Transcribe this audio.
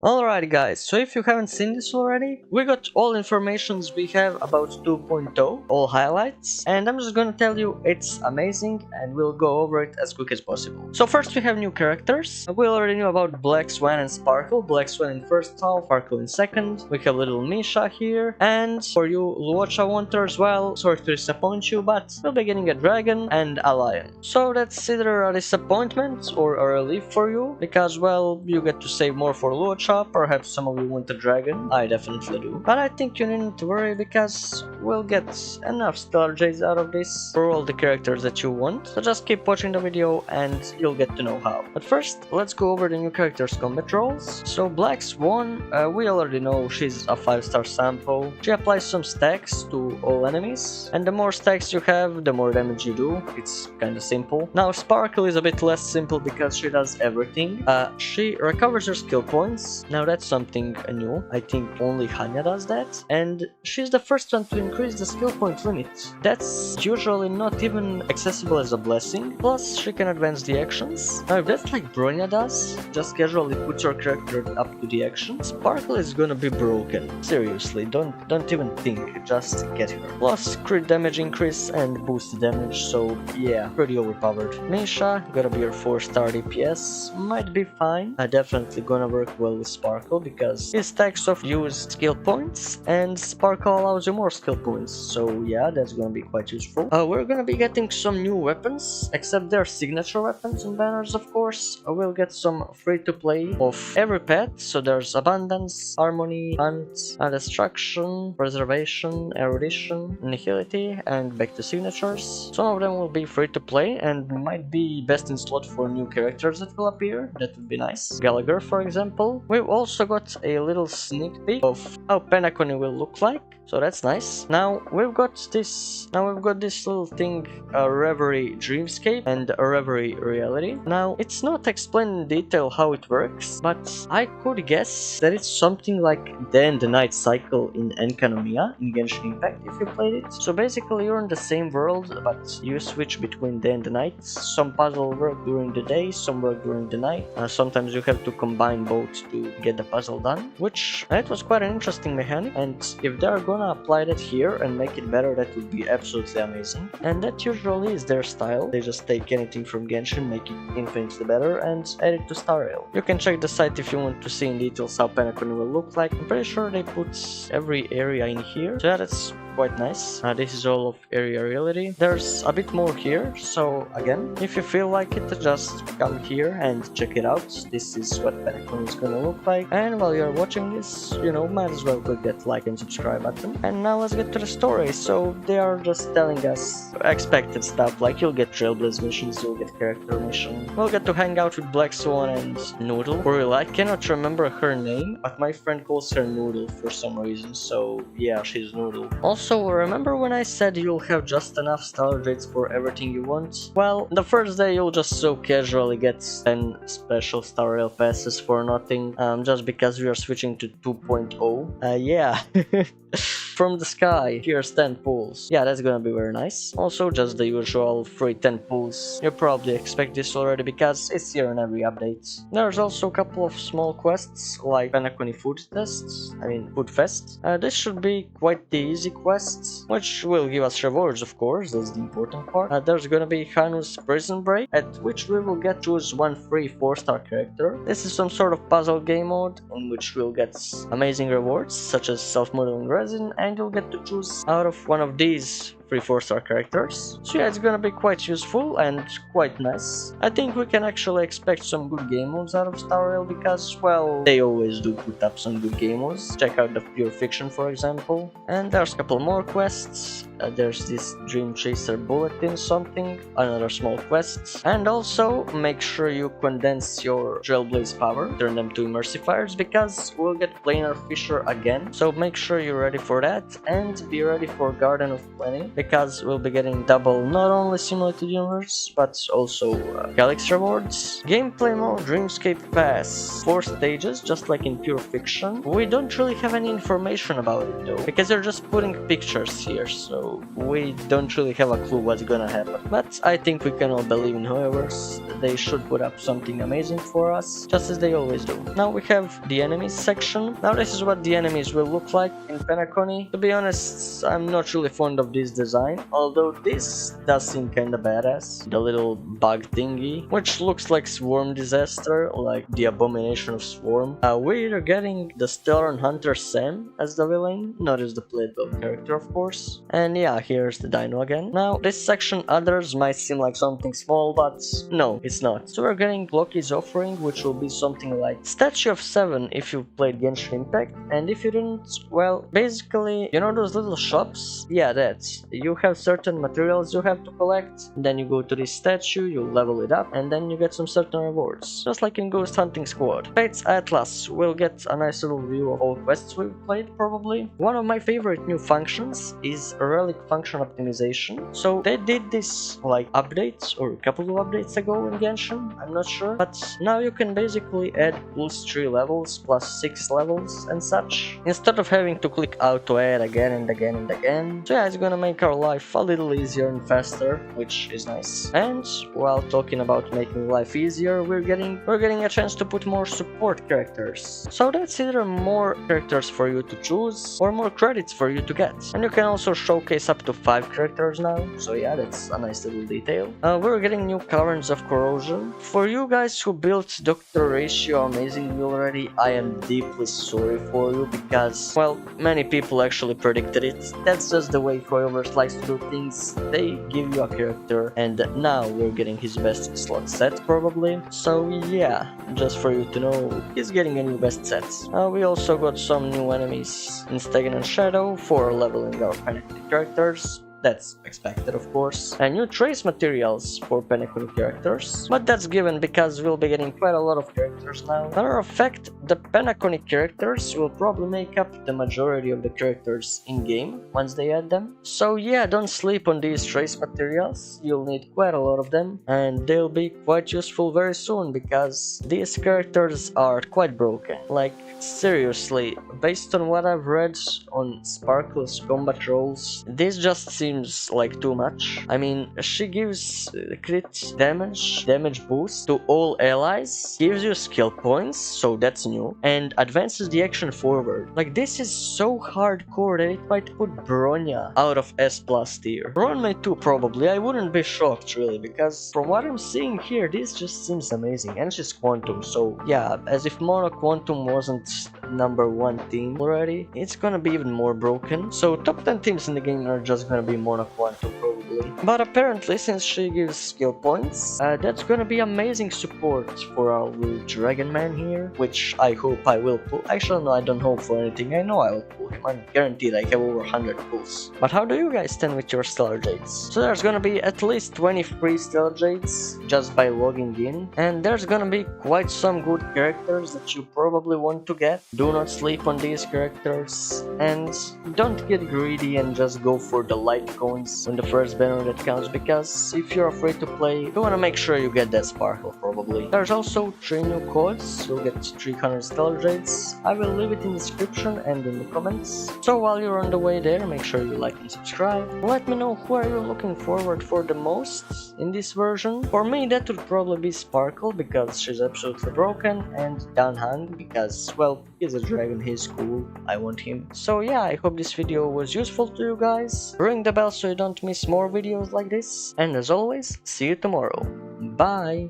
Alright guys, so if you haven't seen this already, we got all informations we have about 2.0, all highlights, and I'm just gonna tell you it's amazing and we'll go over it as quick as possible. So first we have new characters. We already knew about Black Swan and Sparkle, Black Swan in first half, Sparkle in second. We have little Misha here, and for you Luocha wanters, well, sorry to disappoint you, but we'll be getting a dragon and a lion. So that's either a disappointment or a relief for you, because well, you get to save more for Luocha. Perhaps some of you want a dragon, I definitely do. But I think you needn't worry because we'll get enough Stellar Jades out of this for all the characters that you want. So just keep watching the video and you'll get to know how. But first, let's go over the new characters' combat roles. So Black Swan, we already know she's a 5-star sample. She applies some stacks to all enemies, and the more stacks you have, the more damage you do. It's kinda simple. Now Sparkle is a bit less simple because she does everything. She recovers her skill points. Now that's something new. I think only Hanya does that, and she's the first one to increase the skill point limit. That's usually not even accessible as a blessing. Plus she can advance the actions. Now if that's like Bronya does, just casually put your character up to the action, Sparkle is gonna be broken. Seriously, don't even think, just get her. Plus crit damage increase and boost damage, so yeah, pretty overpowered. Misha, gonna be your 4-star DPS, might be fine. Definitely gonna work well with Sparkle because it stacks of used skill points, and Sparkle allows you more skill points, so yeah, that's gonna be quite useful. We're gonna be getting some new weapons, except they're signature weapons and banners, of course. We'll get some free-to-play of every pet, so there's Abundance, Harmony, Hunt, Destruction, Preservation, Erudition, Nihility, and back to signatures. Some of them will be free-to-play and might be best in slot for new characters that will appear. That would be nice. Gallagher, for example. We've also got a little sneak peek of how Penacony will look like, so that's nice. Now we've got this little thing, a Reverie Dreamscape and a Reverie Reality. Now it's not explained in detail how it works, but I could guess that it's something like Day and the Night cycle in Enkanomiya in Genshin Impact if you played it. So basically you're in the same world, but you switch between day and the night. Some puzzles work during the day, some work during the night. Sometimes you have to combine both to get the puzzle done, which it was quite an interesting mechanic, and if they're gonna apply that here and make it better, that would be absolutely amazing. And that usually is their style. They just take anything from Genshin, make it infinitely better, and add it to Star Rail. You can check the site if you want to see in details how Penacony will look like. I'm pretty sure they put every area in here, so yeah, that's quite nice. This is all of area reality. There's a bit more here, so again, if you feel like it, just come here and check it out. This is what Penacony is gonna look like, and while you're watching this, you know, might as well click that like and subscribe button. And now let's get to the story. So they are just telling us expected stuff, like you'll get Trailblaze missions, you'll get character mission, we'll get to hang out with Black Swan and Noodle. For real, I cannot remember her name, but my friend calls her Noodle for some reason, so yeah, she's Noodle. Also, remember when I said you'll have just enough Stellar Jades for everything you want? Well, the first day you'll just so casually get 10 special Star Rail passes for nothing, just because we are switching to 2.0. Yeah. From the sky, here's 10 pulls. Yeah, that's gonna be very nice. Also, just the usual free 10 pulls. You probably expect this already because it's here in every update. There's also a couple of small quests, like Penacony Food Fest. This should be quite the easy quests, which will give us rewards, of course, that's the important part. There's gonna be Hanu's Prison Break, at which we will get to choose one free 4-star character. This is some sort of puzzle game mode, in which we'll get amazing rewards, such as self-modeling resin, and you'll get to choose out of one of these free 4-star characters. So yeah, it's gonna be quite useful and quite nice. I think we can actually expect some good game modes out of Star Rail because, well, they always do put up some good game modes. Check out the Pure Fiction, for example. And there's a couple more quests. There's this Dream Chaser Bulletin something, another small quest. And also, make sure you condense your Trailblaze power, turn them to Immersifiers, because we'll get Planar Fisher again. So make sure you're ready for that, and be ready for Garden of Plenty. because we'll be getting double not only Simulated Universe, but also Galaxy rewards. Gameplay mode, Dreamscape Pass, 4 stages, just like in Pure Fiction. We don't really have any information about it though, because they're just putting pictures here, so we don't really have a clue what's gonna happen. But I think we can all believe in whoever's. They should put up something amazing for us, just as they always do. Now we have the enemies section. Now this is what the enemies will look like in Penacony. To be honest, I'm not really fond of this design, although this does seem kinda badass. The little bug thingy, which looks like Swarm Disaster, like the abomination of Swarm. We're getting the Stellar Hunter Sam as the villain, not as the playable character of course. And yeah, here's the dino again. Now this section others might seem like something small, but no, it's not. So we're getting Loki's Offering, which will be something like Statue of 7 if you played Genshin Impact, and if you didn't, well, basically, you know those little shops? Yeah, that. You have certain materials you have to collect, then you go to this statue, you level it up, and then you get some certain rewards. Just like in Ghost Hunting Squad. Fate's Atlas, we'll get a nice little view of all quests we've played, probably. One of my favorite new functions is Relic Function Optimization. So they did this like updates, or a couple of updates ago in Genshin, I'm not sure, but now you can basically add +3 levels, +6 levels and such, instead of having to click auto add again and again and again. So yeah, it's gonna make our life a little easier and faster, which is nice. And while talking about making life easier, we're getting a chance to put more support characters. So that's either more characters for you to choose or more credits for you to get. And you can also showcase up to 5 characters now, so yeah, that's a nice little detail. We're getting new Caverns of Corrosion. For you guys who built Dr. Ratio amazingly already, I am deeply sorry for you, because, well, many people actually predicted it. That's just the way Hoyoverse likes to do things. They give you a character, and now we're getting his best slot set, probably. So yeah, just for you to know, he's getting a new best set. We also got some new enemies in Stagnant Shadow for leveling our Penacony characters. That's expected, of course. And new trace materials for Penacony characters. But that's given because we'll be getting quite a lot of characters now. Matter of fact, the Penacony characters will probably make up the majority of the characters in-game once they add them. So yeah, don't sleep on these trace materials. You'll need quite a lot of them. And they'll be quite useful very soon, because these characters are quite broken. Like, seriously, based on what I've read on Sparkle's combat rolls, this just seems like too much. I mean, she gives crit damage boost to all allies, gives you skill points, so that's new, and advances the action forward. Like, this is so hardcore that it might put Bronya out of S+ tier. Ron may too, probably. I wouldn't be shocked, really, because from what I'm seeing here, this just seems amazing. And she's Quantum, so yeah, as if Mono Quantum wasn't #1 team already, it's gonna be even more broken. So top 10 teams in the game are just gonna be Mono Quantum, probably. But apparently, since she gives skill points, that's gonna be amazing support for our little Dragon Man here, which I hope I will pull. Actually, no, I don't hope for anything. I know I will pull him. I'm guaranteed I have over 100 pulls. But how do you guys stand with your Stellar Jades? So there's gonna be at least 20 free Stellar Jades just by logging in, and there's gonna be quite some good characters that you probably want to get. Do not sleep on these characters, and don't get greedy and just go for the Lightcones on the first banner that counts, because if you're afraid to play, you wanna make sure you get that Sparkle, probably. There's also 3 new codes. You'll get 300 Stellar Jades. I will leave it in the description and in the comments. So while you're on the way there, make sure you like and subscribe. Let me know who are you looking forward for the most in this version. For me, that would probably be Sparkle, because she's absolutely broken, and Danhang, because, well, he's a dragon, he's cool, I want him. So yeah, I hope this video was useful to you guys. Ring the bell so you don't miss more videos like this. And as always, see you tomorrow. Bye!